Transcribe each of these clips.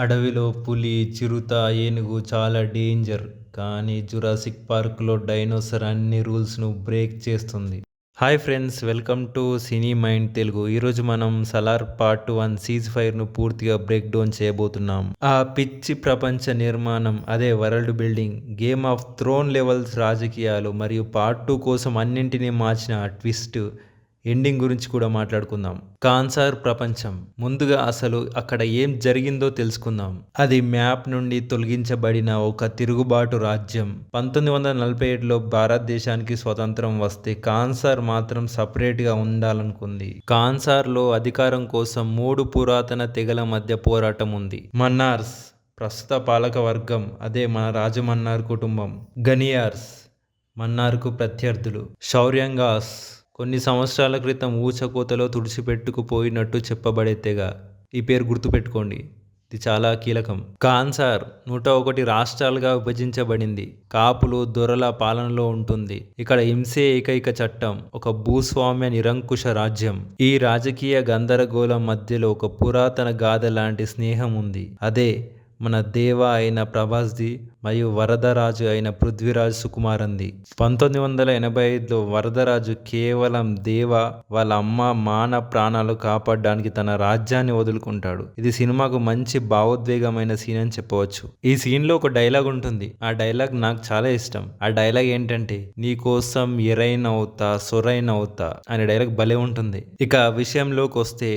అడవిలో పులి, చిరుత, ఏనుగు చాలా డేంజర్. కానీ జురాసిక్ పార్క్లో డైనోసార్ అన్ని రూల్స్ను బ్రేక్ చేస్తుంది. Hi friends, welcome to cine mind Telugu. ఈరోజు మనం సలార్ పార్ట్ 1 సీజ్ ఫైర్ను పూర్తిగా బ్రేక్ డౌన్ చేయబోతున్నాం. ఆ పిచ్చి ప్రపంచ నిర్మాణం, అదే world building, game of throne levels రాజకీయాలు మరియు పార్ట్ 2 కోసం అన్నింటినీ మార్చిన ఆ ట్విస్ట్ ఎండింగ్ గురించి కూడా మాట్లాడుకుందాం. కాన్సార్ ప్రపంచం. ముందుగా అసలు అక్కడ ఏం జరిగిందో తెలుసుకుందాం. అది మ్యాప్ నుండి తొలగించబడిన ఒక తిరుగుబాటు రాజ్యం. 1947లో భారతదేశానికి స్వతంత్రం వస్తే కాన్సార్ మాత్రం సపరేట్గా ఉండాలనుకుంది. కాన్సార్లో అధికారం కోసం 3 పురాతన తెగల మధ్య పోరాటం ఉంది. మన్నార్స్, ప్రస్తుత పాలక వర్గం, అదే మన రాజమన్నార్ కుటుంబం. గనియార్స్, మన్నార్కు ప్రత్యర్థులు. శౌర్యంగాస్, కొన్ని సంవత్సరాల క్రితం ఊచకోతలో తుడిచిపెట్టుకుపోయినట్టు చెప్పబడే తెగ. ఈ పేరు గుర్తుపెట్టుకోండి, ఇది చాలా కీలకం. కాన్సార్ 101 రాష్ట్రాలుగా విభజించబడింది. కాపులు, దొరల పాలనలో ఉంటుంది. ఇక్కడ హింసే ఏకైక చట్టం. ఒక భూస్వామ్య నిరంకుశ రాజ్యం. ఈ రాజకీయ గందరగోళం మధ్యలో ఒక పురాతన గాథ లాంటి స్నేహం ఉంది. అదే మన దేవ అయిన ప్రభాస్ది మరియు వరదరాజు అయిన పృథ్వీరాజ్ సుకుమారంది. 1985లో వరదరాజు కేవలం దేవ వాళ్ళ అమ్మ మాన ప్రాణాలు కాపాడడానికి తన రాజ్యాన్ని వదులుకుంటాడు. ఇది సినిమాకు మంచి భావోద్వేగమైన సీన్ అని చెప్పవచ్చు. ఈ సీన్లో ఒక డైలాగ్ ఉంటుంది. ఆ డైలాగ్ నాకు చాలా ఇష్టం. ఆ డైలాగ్ ఏంటంటే, నీ కోసం ఎరైనవుతా సొరైనవుతా అనే డైలాగ్ భలే ఉంటుంది. ఇక విషయంలోకి వస్తే,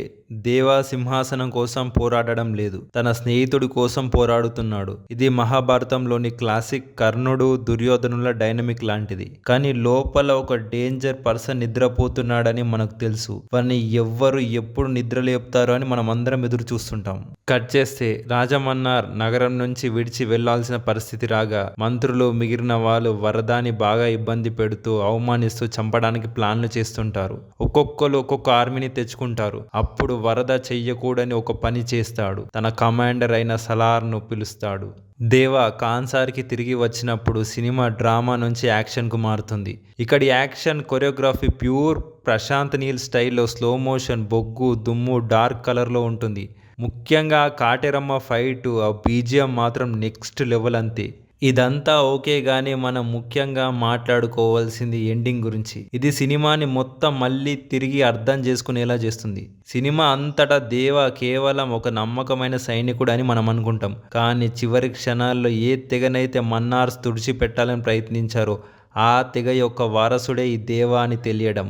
దేవ సింహాసనం కోసం పోరాడడం లేదు, తన స్నేహితుడి కోసం పోరాడుతున్నాడు. ఇది మహాభారతంలోని క్లాసిక్ కర్ణుడు, దుర్యోధనుల డైనమిక్ లాంటిది. కానీ లోపల ఒక డేంజర్ పర్సన్ నిద్రపోతున్నాడని మనకు తెలుసు. వారిని ఎవ్వరు ఎప్పుడు నిద్ర లేపుతారో అని మనం అందరం ఎదురు చూస్తుంటాం. కట్ చేస్తే రాజమన్నార్ నగరం నుంచి విడిచి వెళ్లాల్సిన పరిస్థితి రాగా, మంత్రులు మిగిలిన వాళ్ళు వరదాని బాగా ఇబ్బంది పెడుతూ, అవమానిస్తూ చంపడానికి ప్లాన్లు చేస్తుంటారు. ఒక్కొక్కరు ఒక్కొక్క ఆర్మీని తెచ్చుకుంటారు. అప్పుడు వరద చెయ్యకూడని ఒక పని చేస్తాడు. తన కమాండర్ అయిన సలార్ను పిలుస్తాడు. దేవ కాన్సార్కి తిరిగి వచ్చినప్పుడు సినిమా డ్రామా నుంచి యాక్షన్కు మారుతుంది. ఇక్కడి action choreography pure Prashanth Neel స్టైల్లో స్లో మోషన్, బొగ్గు, దుమ్ము, డార్క్ కలర్లో ఉంటుంది. ముఖ్యంగా కాటెరమ్మ ఫైట్, ఆ బీజిఎం మాత్రం నెక్స్ట్ లెవెల్ అంతే. ఇదంతా ఓకే, కానీ మనం ముఖ్యంగా మాట్లాడుకోవాల్సింది ఎండింగ్ గురించి. ఇది సినిమాని మొత్తం మళ్ళీ తిరిగి అర్థం చేసుకునేలా చేస్తుంది. సినిమా అంతటా దేవ కేవలం ఒక నమ్మకమైన సైనికుడు అని మనం అనుకుంటాం. కానీ చివరి క్షణాల్లో ఏ తెగనైతే మన్నార్స్ తుడిచిపెట్టాలని ప్రయత్నించారో ఆ తెగ యొక్క వారసుడే ఈ దేవ అని తెలియడం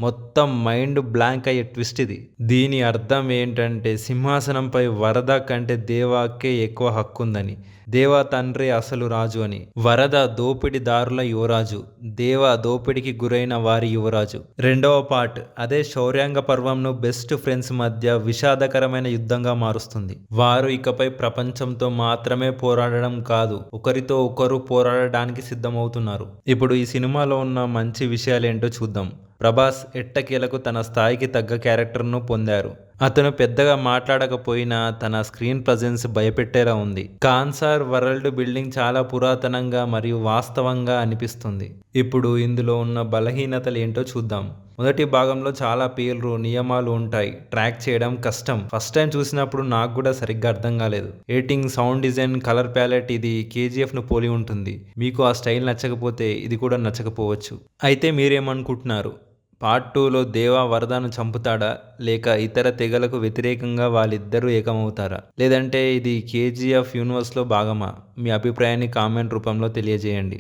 మొత్తం మైండ్ బ్లాంక్ అయ్యే ట్విస్ట్ ఇది. దీని అర్థం ఏంటంటే, సింహాసనంపై వరద కంటే దేవాకే ఎక్కువ హక్కు ఉందని. దేవ తండ్రి అసలు రాజు అని. వరద దోపిడిదారుల యువరాజు, దేవ దోపిడికి గురైన వారి యువరాజు. రెండవ పార్ట్, అదే శౌర్యాంగ పర్వంను బెస్ట్ ఫ్రెండ్స్ మధ్య విషాదకరమైన యుద్ధంగా మారుస్తుంది. వారు ఇకపై ప్రపంచంతో మాత్రమే పోరాడడం కాదు, ఒకరితో ఒకరు పోరాడడానికి సిద్ధమవుతున్నారు. ఇప్పుడు ఈ సినిమాలో ఉన్న మంచి విషయాలేంటో చూద్దాం. ప్రభాస్ ఎట్టకేలకు తన స్థాయికి తగ్గ క్యారెక్టర్ను పొందారు. అతను పెద్దగా మాట్లాడకపోయినా తన స్క్రీన్ ప్రజెన్స్ భయపెట్టేలా ఉంది. కాన్సార్ వరల్డ్ బిల్డింగ్ చాలా పురాతనంగా మరియు వాస్తవంగా అనిపిస్తుంది. ఇప్పుడు ఇందులో ఉన్న బలహీనతలు ఏంటో చూద్దాం. మొదటి భాగంలో చాలా పేర్లు, నియమాలు ఉంటాయి. ట్రాక్ చేయడం కష్టం. ఫస్ట్ టైం చూసినప్పుడు నాకు కూడా సరిగ్గా అర్థం కాలేదు. Editing, sound design, colour palette ఇది కేజీఎఫ్ను పోలి ఉంటుంది. మీకు ఆ స్టైల్ నచ్చకపోతే ఇది కూడా నచ్చకపోవచ్చు. అయితే మీరేమనుకుంటున్నారు? పార్ట్ 2లో దేవ వరదను చంపుతాడా, లేక ఇతర తెగలకు వ్యతిరేకంగా వాళ్ళిద్దరూ ఏకమవుతారా, లేదంటే ఇది కేజీఎఫ్ యూనివర్స్లో భాగమా? మీ అభిప్రాయాన్ని కామెంట్ రూపంలో తెలియజేయండి.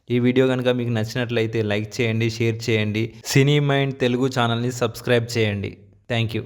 ఈ వీడియో కనుక మీకు నచ్చినట్లయితే లైక్ చేయండి, షేర్ చేయండి. సినీ మైండ్ తెలుగు ఛానల్ని సబ్స్క్రైబ్ చేయండి. Thank you.